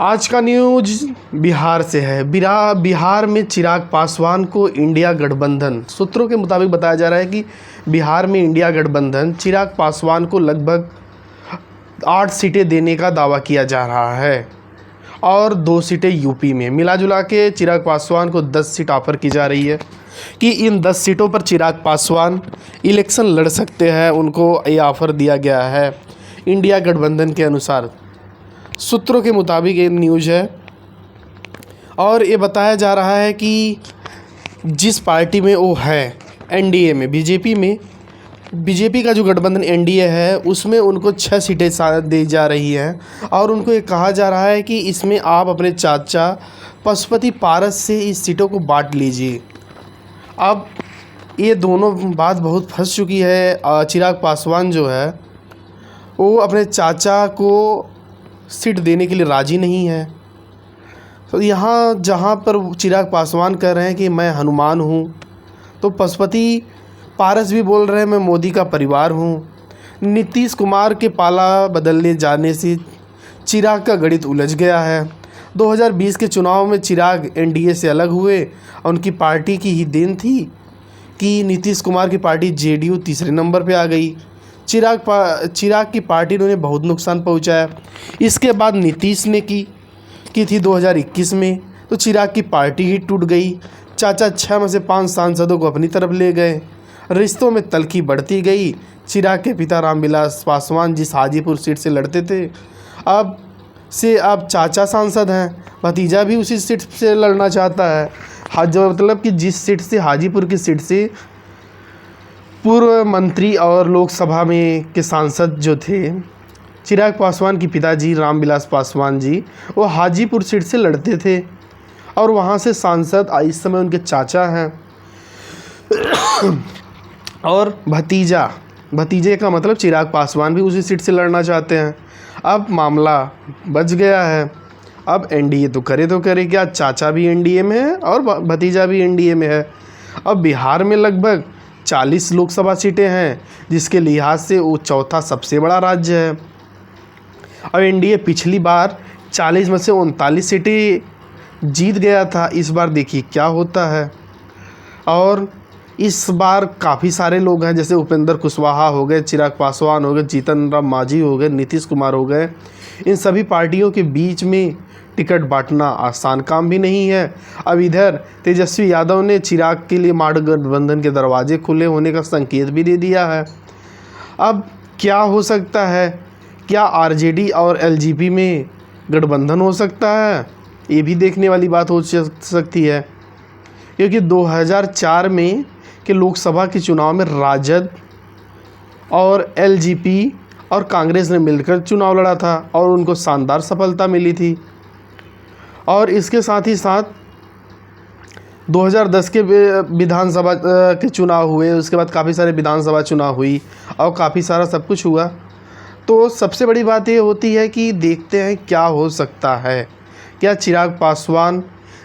आज का न्यूज बिहार से है। बिहार में चिराग पासवान को इंडिया गठबंधन, सूत्रों के मुताबिक बताया जा रहा है कि बिहार में इंडिया गठबंधन चिराग पासवान को लगभग 8 सीटें देने का दावा किया जा रहा है और 2 सीटें यूपी में। मिला जुला के चिराग पासवान को 10 सीट ऑफर की जा रही है कि इन 10 सीटों पर चिराग पासवान इलेक्शन लड़ सकते हैं। उनको ये ऑफ़र दिया गया है इंडिया गठबंधन के अनुसार, सूत्रों के मुताबिक ये न्यूज़ है। और ये बताया जा रहा है कि जिस पार्टी में वो है एनडीए में, बीजेपी का जो गठबंधन एनडीए है उसमें उनको 6 सीटें दी जा रही हैं और उनको ये कहा जा रहा है कि इसमें आप अपने चाचा पशुपति पारस से इस सीटों को बांट लीजिए। अब ये दोनों बात बहुत फंस चुकी है। चिराग पासवान जो है वो अपने चाचा को सीट देने के लिए राज़ी नहीं है। तो यहाँ जहाँ पर चिराग पासवान कह रहे हैं कि मैं हनुमान हूँ, तो पशुपति पारस भी बोल रहे हैं मैं मोदी का परिवार हूँ। नीतीश कुमार के पाला बदलने जाने से चिराग का गणित उलझ गया है। 2020 के चुनाव में चिराग एनडीए से अलग हुए और उनकी पार्टी की ही देन थी कि नीतीश कुमार की पार्टी जेडीयू तीसरे नंबर पे आ गई। चिराग की पार्टी ने उन्हें बहुत नुकसान पहुंचाया। इसके बाद नीतीश ने की थी 2021 में, तो चिराग की पार्टी ही टूट गई। चाचा 6 में से 5 सांसदों को अपनी तरफ ले गए। रिश्तों में तल्खी बढ़ती गई। चिराग के पिता रामविलास पासवान जिस हाजीपुर सीट से लड़ते थे, अब चाचा सांसद हैं। भतीजा भी उसी सीट से लड़ना चाहता है। जो मतलब कि जिस सीट से, हाजीपुर की सीट से पूर्व मंत्री और लोकसभा में के सांसद जो थे चिराग पासवान के पिताजी रामविलास पासवान जी, वो हाजीपुर सीट से लड़ते थे और वहाँ से सांसद इस समय उनके चाचा हैं। और भतीजे का मतलब चिराग पासवान भी उसी सीट से लड़ना चाहते हैं। अब मामला बच गया है। अब एनडीए तो करे क्या, चाचा भी एनडीए में है और भतीजा भी एनडीए में है। अब बिहार में लगभग 40 लोकसभा सीटें हैं, जिसके लिहाज से वो चौथा सबसे बड़ा राज्य है। और एनडीए पिछली बार 40 में से 39 सीटें जीत गया था। इस बार देखिए क्या होता है। और इस बार काफ़ी सारे लोग हैं, जैसे उपेंद्र कुशवाहा हो गए, चिराग पासवान हो गए, जीतन राम मांझी हो गए, नीतीश कुमार हो गए। इन सभी पार्टियों के बीच में टिकट बांटना आसान काम भी नहीं है। अब इधर तेजस्वी यादव ने चिराग के लिए महागठबंधन के दरवाजे खुले होने का संकेत भी दे दिया है। अब क्या हो सकता है, क्या आरजेडी और एलजेपी में गठबंधन हो सकता है, ये भी देखने वाली बात हो सकती है। क्योंकि 2004 में के लोकसभा के चुनाव में राजद और एलजेपी और कांग्रेस ने मिलकर चुनाव लड़ा था और उनको शानदार सफलता मिली थी। और इसके साथ ही साथ 2010 के विधानसभा के चुनाव हुए, उसके बाद काफ़ी सारे विधानसभा चुनाव हुई और काफ़ी सारा सब कुछ हुआ। तो सबसे बड़ी बात ये होती है कि देखते हैं क्या हो सकता है। क्या चिराग पासवान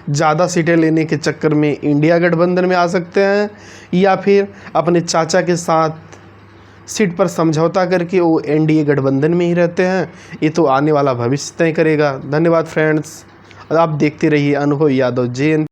ज़्यादा सीटें लेने के चक्कर में इंडिया गठबंधन में आ सकते हैं, या फिर अपने चाचा के साथ सीट पर समझौता करके वो एनडीए गठबंधन में ही रहते हैं। ये तो आने वाला भविष्य तय करेगा। धन्यवाद फ्रेंड्स, आप देखते रहिए अनुभव यादव JN।